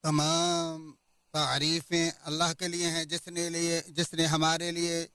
تمام تعریفیں اللہ کے لیے ہیں جس نے ہمارے لیے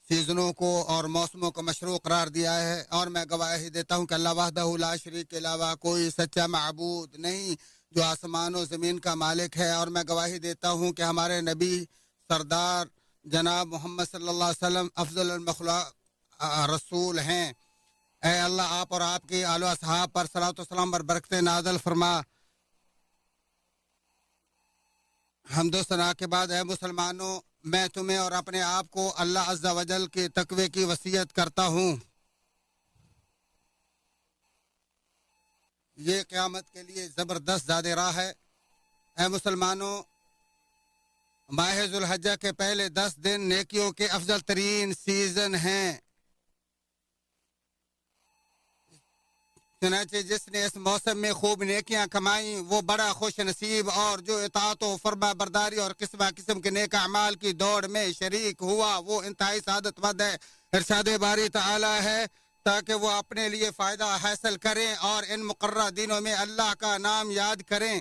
سیزنوں کو اور موسموں کو مشروع قرار دیا ہے، اور میں گواہی دیتا ہوں کہ اللہ وحدہ لا شریک کے علاوہ کوئی سچا معبود نہیں جو آسمان و زمین کا مالک ہے، اور میں گواہی دیتا ہوں کہ ہمارے نبی سردار جناب محمد صلی اللہ علیہ وسلم افضل المخلوق رسول ہیں۔ اے اللہ، آپ اور آپ کی آل و اصحاب پر صلاۃ و سلام اور برکتیں نازل فرما۔ حمد و ثنا کے بعد اے مسلمانوں، میں تمہیں اور اپنے آپ کو اللہ عز و جل کے تقوی کی وصیت کرتا ہوں۔ یہ قیامت کے لیے زبردست زاد راہ ہے۔ اے مسلمانوں، ماہ ذوالحجہ کے پہلے 10 دن نیکیوں کے افضل ترین سیزن ہیں۔ چنانچہ جس نے اس موسم میں خوب نیکیاں کمائیں وہ بڑا خوش نصیب، اور جو اطاعت و فرما برداری اور قسم کے نیک اعمال کی دوڑ میں شریک ہوا وہ انتہائی سعادت مند ہے۔ ارشاد باری تعالی ہے تاکہ وہ اپنے لیے فائدہ حاصل کریں اور ان مقررہ دنوں میں اللہ کا نام یاد کریں،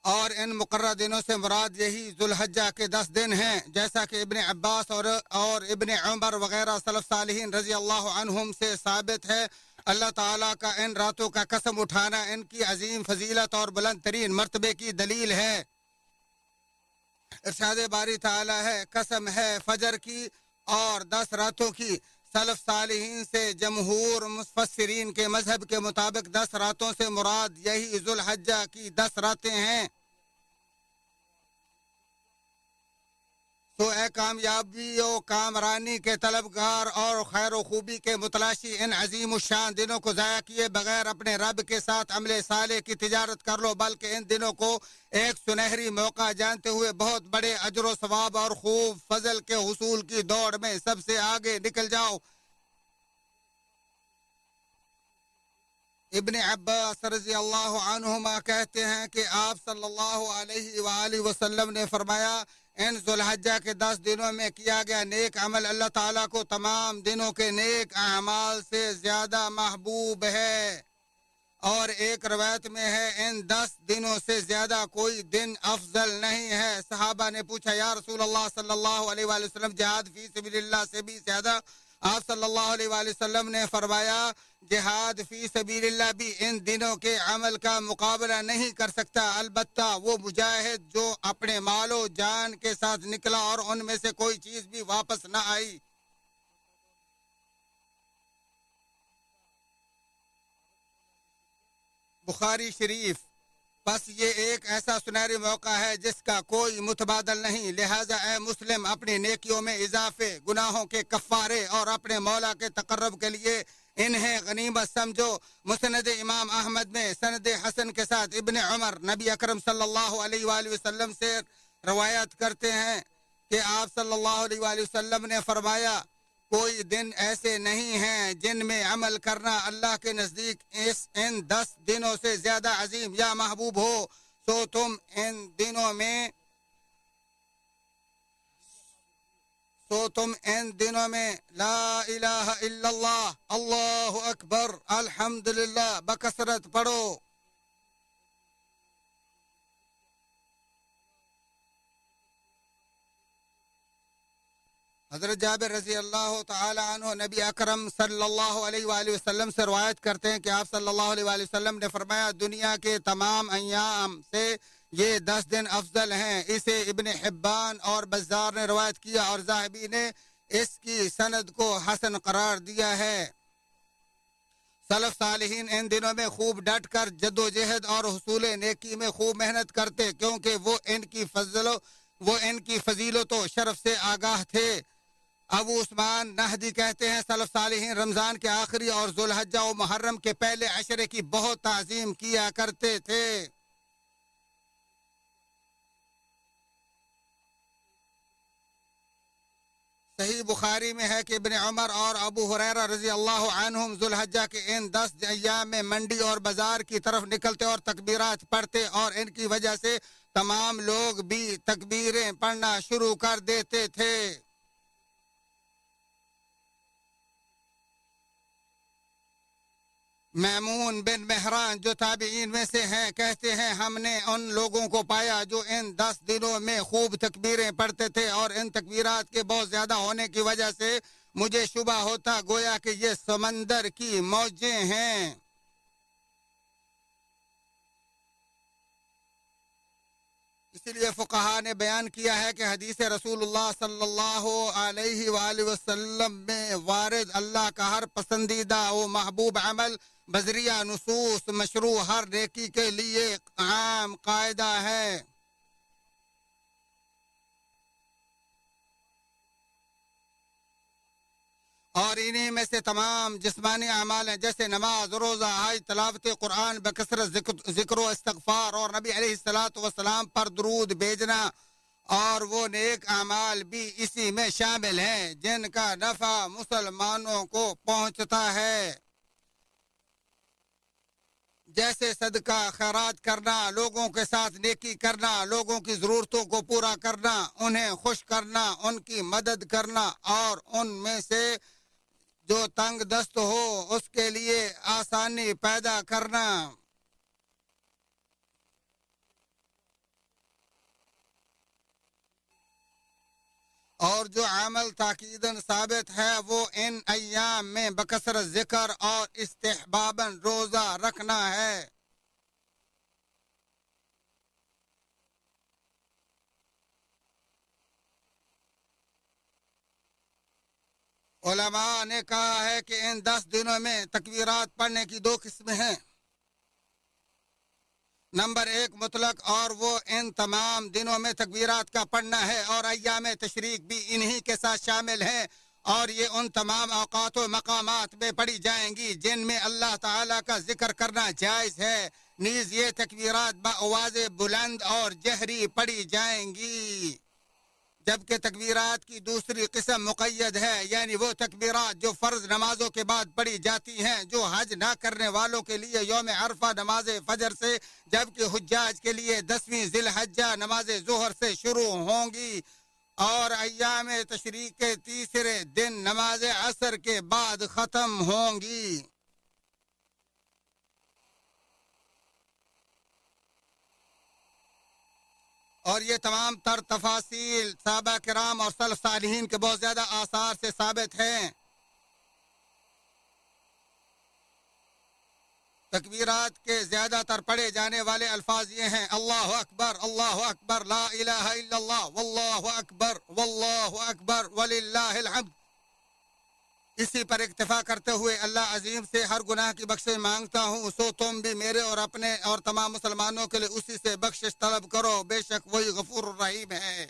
اور ان مقررہ دنوں سے مراد یہی ذوالحجہ کے 10 دن ہیں، جیسا کہ ابن عباس اور ابن عمر وغیرہ سلف صالحین رضی اللہ عنہم سے ثابت ہے۔ اللہ تعالیٰ کا ان راتوں کا قسم اٹھانا ان کی عظیم فضیلت اور بلند ترین مرتبے کی دلیل ہے۔ ارشاد باری تعالی ہے، قسم ہے فجر کی اور 10 راتوں کی۔ سلف صالحین سے جمہور مفسرین کے مذہب کے مطابق 10 راتوں سے مراد یہی ذوالحجہ کی 10 راتیں ہیں۔ تو اے کامیابی و کامرانی کے طلبگار اور خیر و خوبی کے متلاشی، ان عظیم الشان دنوں کو ضائع کیے بغیر اپنے رب کے ساتھ عمل صالح کی تجارت کر لو، بلکہ ان دنوں کو ایک سنہری موقع جانتے ہوئے بہت بڑے اجر و ثواب اور خوب فضل کے حصول کی دوڑ میں سب سے آگے نکل جاؤ۔ ابن عباس رضی اللہ عنہما کہتے ہیں کہ آپ صلی اللہ علیہ وآلہ وسلم نے فرمایا، ان ذوالحجہ کے 10 دنوں میں کیا گیا نیک عمل اللہ تعالیٰ کو تمام دنوں کے نیک اعمال سے زیادہ محبوب ہے۔ اور ایک روایت میں ہے، ان 10 دنوں سے زیادہ کوئی دن افضل نہیں ہے۔ صحابہ نے پوچھا، یا رسول اللہ صلی اللہ علیہ وآلہ وسلم، جہاد فی سبیل اللہ سے بھی زیادہ؟ آپ صلی اللہ علیہ وآلہ وسلم نے فرمایا، جہاد فی سبیل اللہ بھی ان دنوں کے عمل کا مقابلہ نہیں کر سکتا، البتہ وہ مجاہد جو اپنے مال و جان کے ساتھ نکلا اور ان میں سے کوئی چیز بھی واپس نہ آئی۔ بخاری شریف۔ بس یہ ایک ایسا سنہری موقع ہے جس کا کوئی متبادل نہیں، لہٰذا اے مسلم اپنی نیکیوں میں اضافے، گناہوں کے کفارے اور اپنے مولا کے تقرب کے لیے انہیں غنیمت سمجھو۔ مسند امام احمد میں سند حسن کے ساتھ ابن عمر نبی اکرم صلی اللہ علیہ وآلہ وسلم سے روایت کرتے ہیں کہ آپ صلی اللہ علیہ وآلہ وسلم نے فرمایا، کوئی دن ایسے نہیں ہیں جن میں عمل کرنا اللہ کے نزدیک ان 10 دنوں سے زیادہ عظیم یا محبوب ہو، سو تم ان دنوں میں لا الہ الا اللہ، اللہ اکبر، الحمدللہ بکثرت پڑھو۔ حضرت جابر رضی اللہ تعالی عنہ نبی اکرم صلی اللہ علیہ وآلہ وسلم سے روایت کرتے ہیں کہ آپ صلی اللہ علیہ وآلہ وسلم نے فرمایا، دنیا کے تمام ایام سے یہ 10 دن افضل ہیں۔ اسے ابن حبان اور بزار نے روایت کیا، اور ذاہبی نے اس کی سند کو حسن قرار دیا ہے۔ سلف صالحین ان دنوں میں خوب ڈٹ کر جد و جہد اور حصول نیکی میں خوب محنت کرتے، کیونکہ وہ ان کی فضیلت و شرف سے آگاہ تھے۔ ابو عثمان نہدی کہتے ہیں، سلف صالحین رمضان کے آخری اور ذوالحجہ و محرم کے پہلے عشرے کی بہت تعظیم کیا کرتے تھے۔ صحیح بخاری میں ہے کہ ابن عمر اور ابو ہریرہ رضی اللہ عنہم ذوالحجہ کے ان 10 ایام میں منڈی اور بازار کی طرف نکلتے اور تکبیرات پڑھتے، اور ان کی وجہ سے تمام لوگ بھی تکبیریں پڑھنا شروع کر دیتے تھے۔ میمون بن مہران جو تابعین میں سے ہیں کہتے ہیں ہم نے ان لوگوں کو پایا جو ان 10 دنوں میں خوب تکبیریں پڑھتے تھے اور ان تکبیرات کے بہت زیادہ ہونے کی وجہ سے مجھے شبہ ہوتا گویا کہ یہ سمندر کی موجیں ہیں۔ اسی لیے فقہا نے بیان کیا ہے کہ حدیث رسول اللہ صلی اللہ علیہ وآلہ وسلم میں وارد اللہ کا ہر پسندیدہ و محبوب عمل بذریعہ نصوص مشروع ہر نیکی کے لیے عام قاعدہ ہے۔ اور انہی میں سے تمام جسمانی اعمال ہیں جیسے نماز، روزہ، حج، تلاوت قرآن، بکثرت ذکر و استغفار اور نبی علیہ الصلاۃ والسلام پر درود بھیجنا، اور وہ نیک اعمال بھی اسی میں شامل ہیں جن کا نفع مسلمانوں کو پہنچتا ہے، جیسے صدقہ خیرات کرنا، لوگوں کے ساتھ نیکی کرنا، لوگوں کی ضرورتوں کو پورا کرنا، انہیں خوش کرنا، ان کی مدد کرنا، اور ان میں سے جو تنگ دست ہو اس کے لیے آسانی پیدا کرنا۔ اور جو عمل تاکیداً ثابت ہے وہ ان ایام میں بکثرت ذکر اور استحباباً روزہ رکھنا ہے۔ علماء نے کہا ہے کہ ان 10 دنوں میں تکبیرات پڑھنے کی 2 قسمیں ہیں۔ نمبر 1 مطلق، اور وہ ان تمام دنوں میں تکبیرات کا پڑھنا ہے، اور ایام تشریق بھی انہی کے ساتھ شامل ہیں، اور یہ ان تمام اوقات و مقامات میں پڑھی جائیں گی جن میں اللہ تعالیٰ کا ذکر کرنا جائز ہے، نیز یہ تکبیرات بآواز بلند اور جہری پڑھی جائیں گی۔ جبکہ تکبیرات کی دوسری قسم مقید ہے، یعنی وہ تکبیرات جو فرض نمازوں کے بعد پڑھی جاتی ہیں، جو حج نہ کرنے والوں کے لیے یوم عرفہ نماز فجر سے، جبکہ حجاج کے لیے 10ویں ذی الحجہ نماز ظہر سے شروع ہوں گی، اور ایام تشریق کے تیسرے دن نماز عصر کے بعد ختم ہوں گی۔ اور یہ تمام تر تفاصیل صحابہ کرام اور سلف صالحین کے بہت زیادہ آثار سے ثابت ہیں۔ تکبیرات کے زیادہ تر پڑھے جانے والے الفاظ یہ ہیں: اللہ اکبر، اللہ اکبر، لا الہ الا اللہ، واللہ اکبر، واللہ اکبر، وللہ الحمد۔ اسی پر اکتفا کرتے ہوئے اللہ عظیم سے ہر گناہ کی بخشش مانگتا ہوں، سو تم بھی میرے اور اپنے اور تمام مسلمانوں کے لیے اسی سے بخشش طلب کرو، بے شک وہی غفور الرحیم ہے۔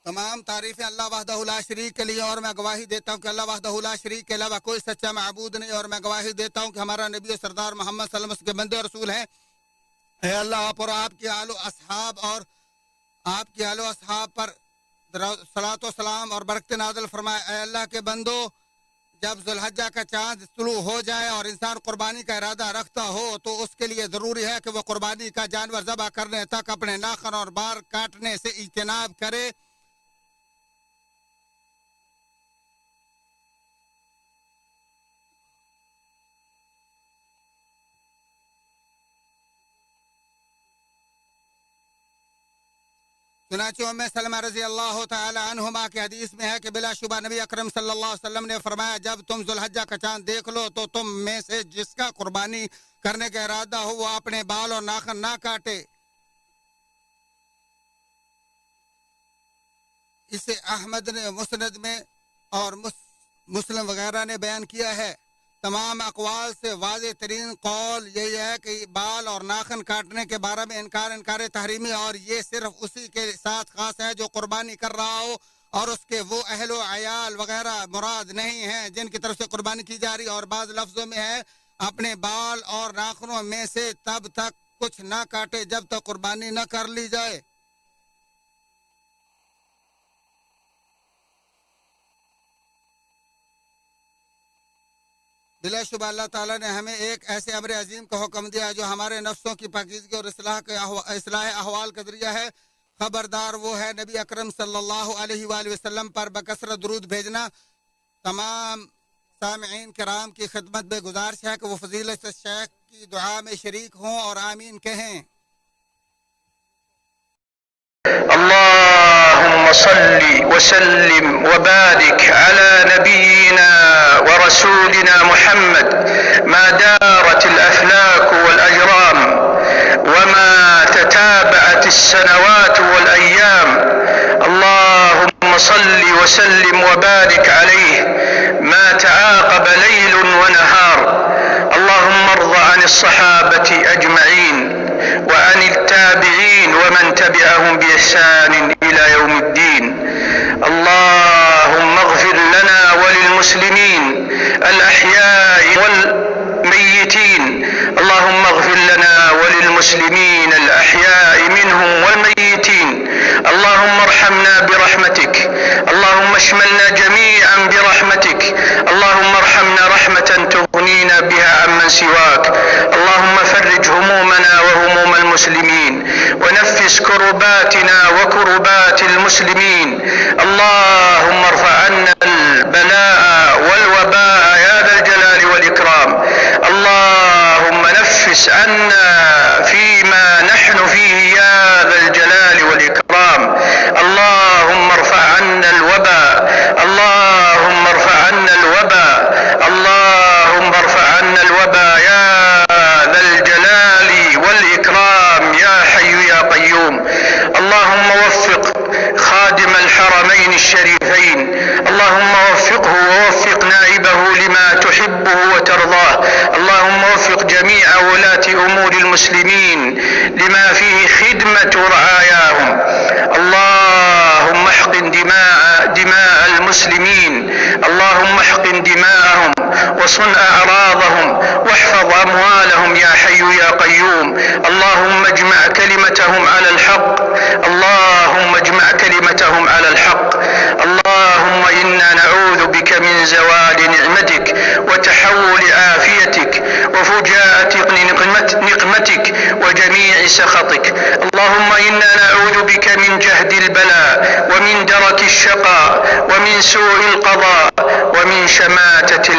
تمام تعریفیں اللہ وحدہ لا شریک کے لیے، اور میں گواہی دیتا ہوں کہ اللہ وحدہ لا شریک کے علاوہ کوئی سچا معبود نہیں، اور میں گواہی دیتا ہوں کہ ہمارا نبی سردار محمد صلی اللہ علیہ وسلم کے بندے رسول ہیں۔ اے اللہ، آپ اور آپ کے آل و اصحاب اور آپ کے آل و اصحاب پر صلاۃ و سلام اور برکت نازل فرمائے۔ اے اللہ کے بندو، جب ذوالحجہ کا چاند طلوع ہو جائے اور انسان قربانی کا ارادہ رکھتا ہو تو اس کے لیے ضروری ہے کہ وہ قربانی کا جانور ذبح کرنے تک اپنے ناخن اور بار کاٹنے سے اجتناب کرے۔ چنانچہ ام سلمہ رضی اللہ تعالی عنہما کی حدیث میں ہے کہ بلا شبہ نبی اکرم صلی اللہ علیہ وسلم نے فرمایا، جب تم ذوالحجہ کا چاند دیکھ لو تو تم میں سے جس کا قربانی کرنے کا ارادہ ہو وہ اپنے بال اور ناخن نہ کاٹے۔ اسے احمد نے مسند میں اور مسلم وغیرہ نے بیان کیا ہے۔ تمام اقوال سے واضح ترین قول یہی ہے کہ بال اور ناخن کاٹنے کے بارے میں انکار تحریمی، اور یہ صرف اسی کے ساتھ خاص ہے جو قربانی کر رہا ہو، اور اس کے وہ اہل و عیال وغیرہ مراد نہیں ہیں جن کی طرف سے قربانی کی جا رہی، اور بعض لفظوں میں ہے اپنے بال اور ناخنوں میں سے تب تک کچھ نہ کاٹے جب تک قربانی نہ کر لی جائے۔ بلا شبہ اللہ تعالیٰ نے ہمیں ایک ایسے امر عظیم کا حکم دیا جو ہمارے نفسوں کی پاکیزگی اور اصلاح احوال کا ذریعہ ہے۔ خبردار وہ ہے نبی اکرم صلی اللہ علیہ وآلہ وسلم پر بکثرت درود بھیجنا. تمام سامعین کرام کی خدمت میں گزارش ہے کہ وہ فضیلت شیخ کی دعا میں شریک ہوں اور آمین کہیں. اللهم صل وسلم وبارك على نبينا ورسولنا محمد ما دارت الأفلاك والأجرام وما تتابعت السنوات والأيام. اللهم صل وسلم وبارك عليه ما تعاقب ليل ونهار. اللهم ارض عن الصحابة أجمعين وعن التابعين ومن تبعهم بإحسان إلى يوم الدين. اللهم اغفر لنا وللمسلمين الأحياء والميتين. اللهم اغفر لنا وللمسلمين الأحياء منهم والميتين. اللهم ارحمنا برحمتك. اللهم اشملنا جميعا برحمتك. اللهم ارحمنا رحمة تغنينا بها عمن سواك. اللهم فرج همومنا وهموم المسلمين ونفس كرباتنا وكربات المسلمين. اللهم ارفع عنا البلاء والوباء يا ذا الجلال والإكرام. اللهم نفس عنا فيما نحن فيه يا ذا الجلال والإكرام. اللهم ارفع عنا الوباء. اللهم ارفع عنا الوباء. اللهم ارفع عنا الوباء يا ذا الجلال والإكرام يا حي يا قيوم. اللهم وفق خادم الحرمين الشريفين. اللهم وفقه ووفق نائبه لما تحبه وترضاه. اللهم وفق جميع ولاة أمور المسلمين لما فيه خدمة رعاياهم. اللهم احقن دماء المسلمين. اللهم احقن دماءهم وصن أعراضهم واحفظ أموالهم يا حي يا قيوم. اللهم اجمع كلمتهم على الحق. اللهم اجمع كلمتهم على الحق. اللهم إنا نعوذ بك من زوال نعمتك وتحول عافيتك وفجاءة نقمتك وجميع سخطك. اللهم إنا نعوذ بك من جهد البلاء ومن درك الشقاء ومن سوء القضاء ومن شماتة